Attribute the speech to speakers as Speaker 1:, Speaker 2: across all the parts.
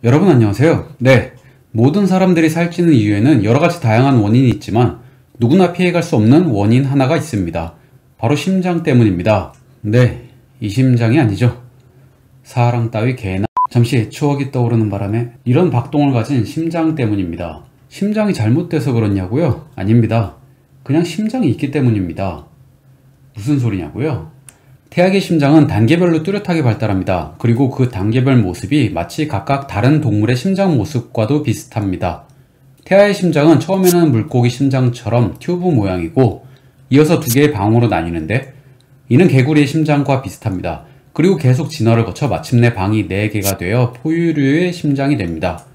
Speaker 1: 여러분 안녕하세요. 네, 모든 사람들이 살찌는 이유에는 여러가지 다양한 원인이 있지만 누구나 피해갈 수 없는 원인 하나가 있습니다. 바로 심장 때문입니다. 네, 이 심장이 아니죠. 사랑 따위 개나. 잠시 추억이 떠오르는 바람에 이런 박동을 가진 심장 때문입니다. 심장이 잘못돼서 그렇냐고요? 아닙니다. 그냥 심장이 있기 때문입니다. 무슨 소리냐고요? 태아의 심장은 단계별로 뚜렷하게 발달합니다. 그리고 그 단계별 모습이 마치 각각 다른 동물의 심장 모습과도 비슷합니다. 태아의 심장은 처음에는 물고기 심장처럼 튜브 모양이고 이어서 두 개의 방으로 나뉘는데 이는 개구리의 심장과 비슷합니다. 그리고 계속 진화를 거쳐 마침내 방이 4개가 되어 포유류의 심장이 됩니다.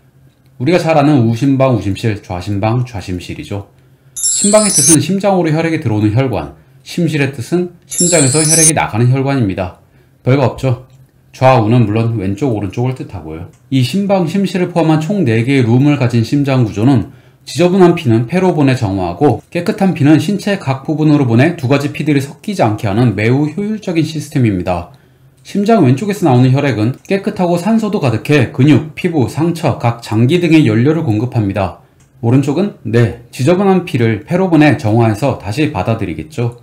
Speaker 1: 우리가 잘 아는 우심방, 우심실, 좌심방, 좌심실이죠. 심방의 뜻은 심장으로 혈액이 들어오는 혈관, 심실의 뜻은 심장에서 혈액이 나가는 혈관입니다. 별거 없죠. 좌우는 물론 왼쪽 오른쪽을 뜻하고요. 이 심방, 심실을 포함한 총 4개의 룸을 가진 심장 구조는 지저분한 피는 폐로 보내 정화하고 깨끗한 피는 신체 각 부분으로 보내 두 가지 피들이 섞이지 않게 하는 매우 효율적인 시스템입니다. 심장 왼쪽에서 나오는 혈액은 깨끗하고 산소도 가득해 근육, 피부, 상처, 각 장기 등의 연료를 공급합니다. 오른쪽은 지저분한 피를 폐로 보내 정화해서 다시 받아들이겠죠.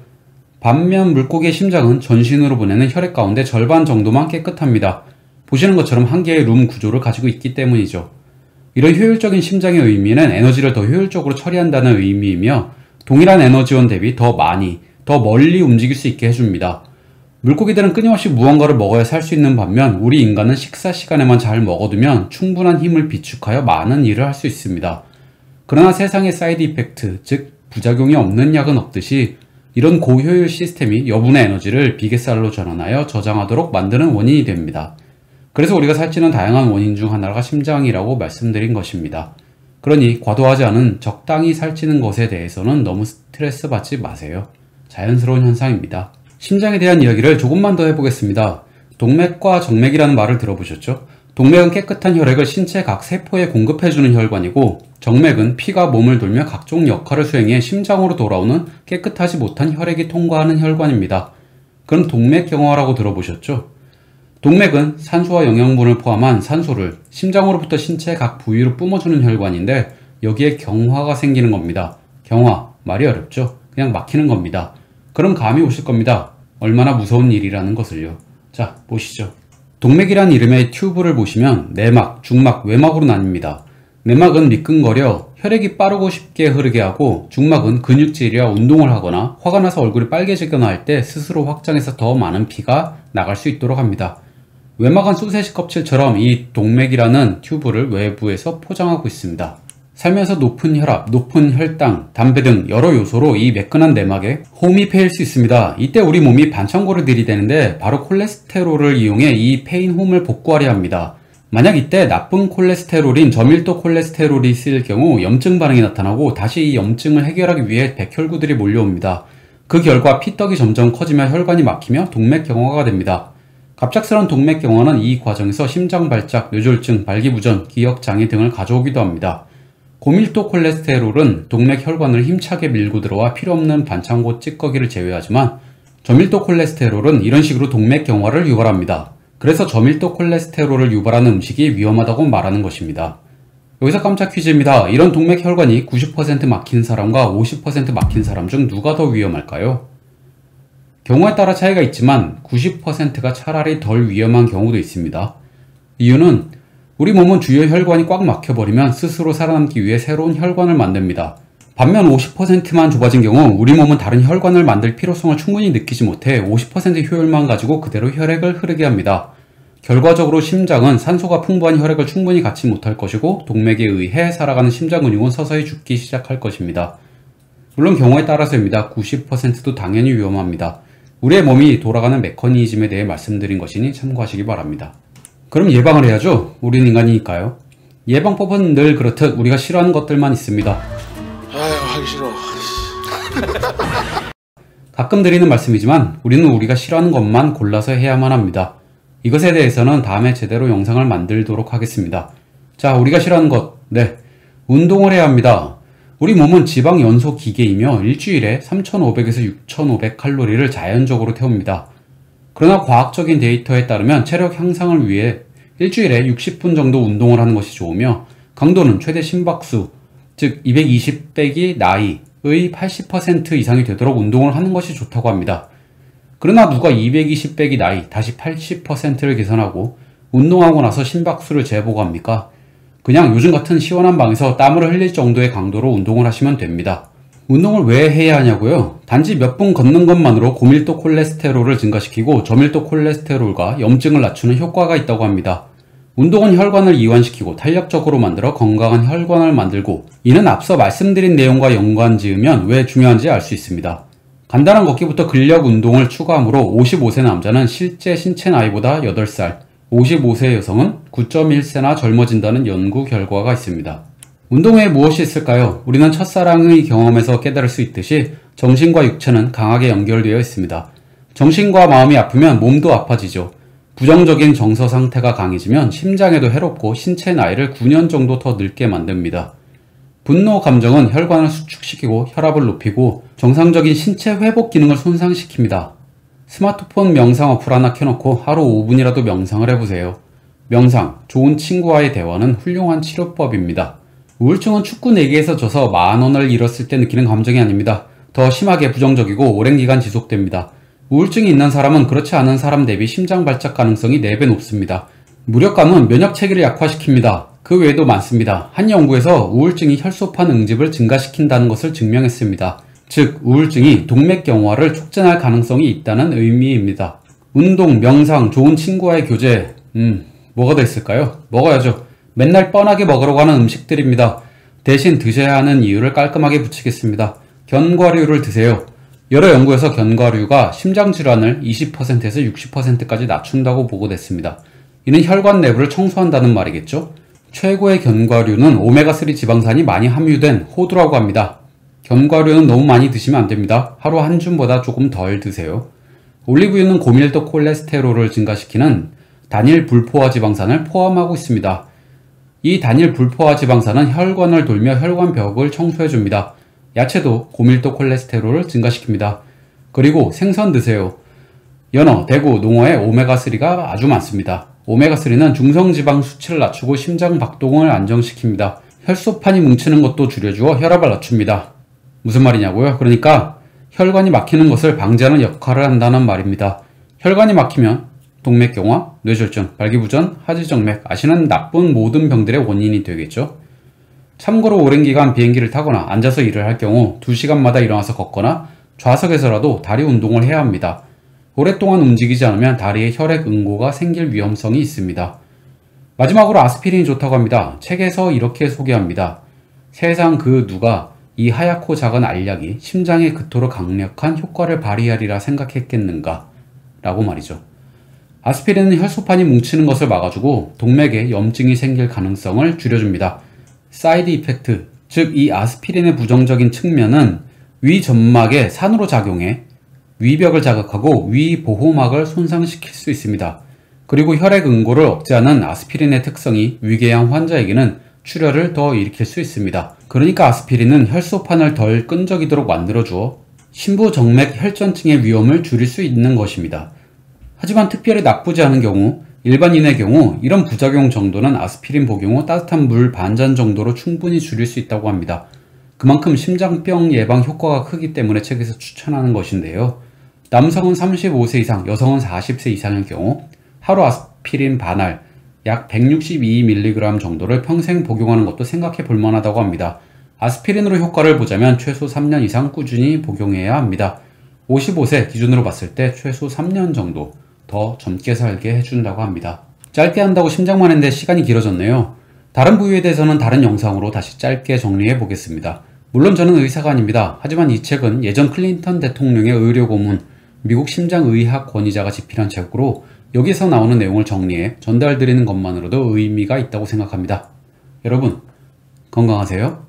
Speaker 1: 반면 물고기의 심장은 전신으로 보내는 혈액 가운데 절반 정도만 깨끗합니다. 보시는 것처럼 한 개의 룸 구조를 가지고 있기 때문이죠. 이런 효율적인 심장의 의미는 에너지를 더 효율적으로 처리한다는 의미이며 동일한 에너지원 대비 더 많이, 더 멀리 움직일 수 있게 해줍니다. 물고기들은 끊임없이 무언가를 먹어야 살 수 있는 반면 우리 인간은 식사 시간에만 잘 먹어두면 충분한 힘을 비축하여 많은 일을 할 수 있습니다. 그러나 세상에 사이드 이펙트, 즉 부작용이 없는 약은 없듯이 이런 고효율 시스템이 여분의 에너지를 비계살로 전환하여 저장하도록 만드는 원인이 됩니다. 그래서 우리가 살찌는 다양한 원인 중 하나가 심장이라고 말씀드린 것입니다. 그러니 과도하지 않은 적당히 살찌는 것에 대해서는 너무 스트레스 받지 마세요. 자연스러운 현상입니다. 심장에 대한 이야기를 조금만 더 해보겠습니다. 동맥과 정맥이라는 말을 들어보셨죠? 동맥은 깨끗한 혈액을 신체 각 세포에 공급해주는 혈관이고 정맥은 피가 몸을 돌며 각종 역할을 수행해 심장으로 돌아오는 깨끗하지 못한 혈액이 통과하는 혈관입니다. 그럼 동맥경화라고 들어보셨죠? 동맥은 산소와 영양분을 포함한 산소를 심장으로부터 신체 각 부위로 뿜어주는 혈관인데 여기에 경화가 생기는 겁니다. 경화, 말이 어렵죠? 그냥 막히는 겁니다. 그럼 감이 오실 겁니다. 얼마나 무서운 일이라는 것을요. 자, 보시죠. 동맥이란 이름의 튜브를 보시면 내막, 중막, 외막으로 나뉩니다. 내막은 미끈거려 혈액이 빠르고 쉽게 흐르게 하고 중막은 근육질이라 운동을 하거나 화가 나서 얼굴이 빨개지거나 할 때 스스로 확장해서 더 많은 피가 나갈 수 있도록 합니다. 외막은 소세지 껍질처럼 이 동맥이라는 튜브를 외부에서 포장하고 있습니다. 살면서 높은 혈압, 높은 혈당, 담배 등 여러 요소로 이 매끈한 내막에 홈이 패일 수 있습니다. 이때 우리 몸이 반창고를 들이대는데 바로 콜레스테롤을 이용해 이 패인 홈을 복구하려 합니다. 만약 이때 나쁜 콜레스테롤인 저밀도 콜레스테롤이 있을 경우 염증 반응이 나타나고 다시 이 염증을 해결하기 위해 백혈구들이 몰려옵니다. 그 결과 피떡이 점점 커지며 혈관이 막히며 동맥경화가 됩니다. 갑작스러운 동맥경화는 이 과정에서 심장 발작, 뇌졸중, 발기부전, 기억장애 등을 가져오기도 합니다. 고밀도 콜레스테롤은 동맥 혈관을 힘차게 밀고 들어와 필요없는 반창고 찌꺼기를 제외하지만 저밀도 콜레스테롤은 이런 식으로 동맥경화를 유발합니다. 그래서 저밀도 콜레스테롤을 유발하는 음식이 위험하다고 말하는 것입니다. 여기서 깜짝 퀴즈입니다. 이런 동맥 혈관이 90% 막힌 사람과 50% 막힌 사람 중 누가 더 위험할까요? 경우에 따라 차이가 있지만 90%가 차라리 덜 위험한 경우도 있습니다. 이유는 우리 몸은 주요 혈관이 꽉 막혀버리면 스스로 살아남기 위해 새로운 혈관을 만듭니다. 반면 50%만 좁아진 경우 우리 몸은 다른 혈관을 만들 필요성을 충분히 느끼지 못해 50% 효율만 가지고 그대로 혈액을 흐르게 합니다. 결과적으로 심장은 산소가 풍부한 혈액을 충분히 갖지 못할 것이고 동맥에 의해 살아가는 심장 근육은 서서히 죽기 시작할 것입니다. 물론 경우에 따라서입니다. 90%도 당연히 위험합니다. 우리의 몸이 돌아가는 메커니즘에 대해 말씀드린 것이니 참고하시기 바랍니다. 그럼 예방을 해야죠. 우린 인간이니까요. 예방법은 늘 그렇듯 우리가 싫어하는 것들만 있습니다.
Speaker 2: 아유, 하기 싫어.
Speaker 1: 가끔 드리는 말씀이지만 우리는 우리가 싫어하는 것만 골라서 해야만 합니다. 이것에 대해서는 다음에 제대로 영상을 만들도록 하겠습니다. 자, 우리가 싫어하는 것. 운동을 해야 합니다. 우리 몸은 지방 연소 기계이며 일주일에 3,500에서 6,500칼로리를 자연적으로 태웁니다. 그러나 과학적인 데이터에 따르면 체력 향상을 위해 일주일에 60분 정도 운동을 하는 것이 좋으며 강도는 최대 심박수, 즉 220 빼기 나이의 80% 이상이 되도록 운동을 하는 것이 좋다고 합니다. 그러나 누가 220 빼기 나이 다시 80%를 계산하고 운동하고 나서 심박수를 재보고 합니까? 그냥 요즘 같은 시원한 방에서 땀을 흘릴 정도의 강도로 운동을 하시면 됩니다. 운동을 왜 해야 하냐고요? 단지 몇 분 걷는 것만으로 고밀도 콜레스테롤을 증가시키고 저밀도 콜레스테롤과 염증을 낮추는 효과가 있다고 합니다. 운동은 혈관을 이완시키고 탄력적으로 만들어 건강한 혈관을 만들고, 이는 앞서 말씀드린 내용과 연관지으면 왜 중요한지 알 수 있습니다. 간단한 걷기부터 근력 운동을 추가하므로 55세 남자는 실제 신체 나이보다 8살, 55세 여성은 9.1세나 젊어진다는 연구 결과가 있습니다. 운동 외에 무엇이 있을까요? 우리는 첫사랑의 경험에서 깨달을 수 있듯이 정신과 육체는 강하게 연결되어 있습니다. 정신과 마음이 아프면 몸도 아파지죠. 부정적인 정서 상태가 강해지면 심장에도 해롭고 신체 나이를 9년 정도 더 늙게 만듭니다. 분노 감정은 혈관을 수축시키고 혈압을 높이고 정상적인 신체 회복 기능을 손상시킵니다. 스마트폰 명상 어플 하나 켜놓고 하루 5분이라도 명상을 해보세요. 명상, 좋은 친구와의 대화는 훌륭한 치료법입니다. 우울증은 축구 내기에서 져서 10,000원을 잃었을 때 느끼는 감정이 아닙니다. 더 심하게 부정적이고 오랜 기간 지속됩니다. 우울증이 있는 사람은 그렇지 않은 사람 대비 심장 발작 가능성이 4배 높습니다. 무력감은 면역 체계를 약화시킵니다. 그 외에도 많습니다. 한 연구에서 우울증이 혈소판 응집을 증가시킨다는 것을 증명했습니다. 즉, 우울증이 동맥경화를 촉진할 가능성이 있다는 의미입니다. 운동, 명상, 좋은 친구와의 교제, 뭐가 더 있을까요? 먹어야죠. 맨날 뻔하게 먹으려고 하는 음식들입니다. 대신 드셔야 하는 이유를 깔끔하게 붙이겠습니다. 견과류를 드세요. 여러 연구에서 견과류가 심장질환을 20%에서 60%까지 낮춘다고 보고됐습니다. 이는 혈관 내부를 청소한다는 말이겠죠? 최고의 견과류는 오메가3 지방산이 많이 함유된 호두라고 합니다. 견과류는 너무 많이 드시면 안됩니다. 하루 한 줌보다 조금 덜 드세요. 올리브유는 고밀도 콜레스테롤을 증가시키는 단일 불포화 지방산을 포함하고 있습니다. 이 단일 불포화 지방산은 혈관을 돌며 혈관벽을 청소해줍니다. 야채도 고밀도 콜레스테롤을 증가시킵니다. 그리고 생선 드세요. 연어, 대구, 농어에 오메가3가 아주 많습니다. 오메가3는 중성지방 수치를 낮추고 심장 박동을 안정시킵니다. 혈소판이 뭉치는 것도 줄여주어 혈압을 낮춥니다. 무슨 말이냐고요? 그러니까 혈관이 막히는 것을 방지하는 역할을 한다는 말입니다. 혈관이 막히면 동맥경화, 뇌졸중, 발기부전, 하지정맥, 아시는 나쁜 모든 병들의 원인이 되겠죠. 참고로 오랜 기간 비행기를 타거나 앉아서 일을 할 경우 2시간마다 일어나서 걷거나 좌석에서라도 다리 운동을 해야 합니다. 오랫동안 움직이지 않으면 다리에 혈액 응고가 생길 위험성이 있습니다. 마지막으로 아스피린이 좋다고 합니다. 책에서 이렇게 소개합니다. 세상 그 누가 이 하얗고 작은 알약이 심장에 그토록 강력한 효과를 발휘하리라 생각했겠는가? 라고 말이죠. 아스피린은 혈소판이 뭉치는 것을 막아주고 동맥에 염증이 생길 가능성을 줄여줍니다. 사이드 이펙트, 즉 이 아스피린의 부정적인 측면은 위 점막에 산으로 작용해 위벽을 자극하고 위 보호막을 손상시킬 수 있습니다. 그리고 혈액 응고를 억제하는 아스피린의 특성이 위궤양 환자에게는 출혈을 더 일으킬 수 있습니다. 그러니까 아스피린은 혈소판을 덜 끈적이도록 만들어주어 심부정맥 혈전증의 위험을 줄일 수 있는 것입니다. 하지만 특별히 나쁘지 않은 경우, 일반인의 경우 이런 부작용 정도는 아스피린 복용 후 따뜻한 물 반잔 정도로 충분히 줄일 수 있다고 합니다. 그만큼 심장병 예방 효과가 크기 때문에 책에서 추천하는 것인데요. 남성은 35세 이상, 여성은 40세 이상의 경우 하루 아스피린 반알, 약 162mg 정도를 평생 복용하는 것도 생각해 볼 만하다고 합니다. 아스피린으로 효과를 보자면 최소 3년 이상 꾸준히 복용해야 합니다. 55세 기준으로 봤을 때 최소 3년 정도 더 젊게 살게 해준다고 합니다. 짧게 한다고 심장만 했는데 시간이 길어졌네요. 다른 부위에 대해서는 다른 영상으로 다시 짧게 정리해 보겠습니다. 물론 저는 의사가 아닙니다. 하지만 이 책은 예전 클린턴 대통령의 의료고문, 미국 심장의학 권위자가 집필한 책으로 여기서 나오는 내용을 정리해 전달드리는 것만으로도 의미가 있다고 생각합니다. 여러분, 건강하세요.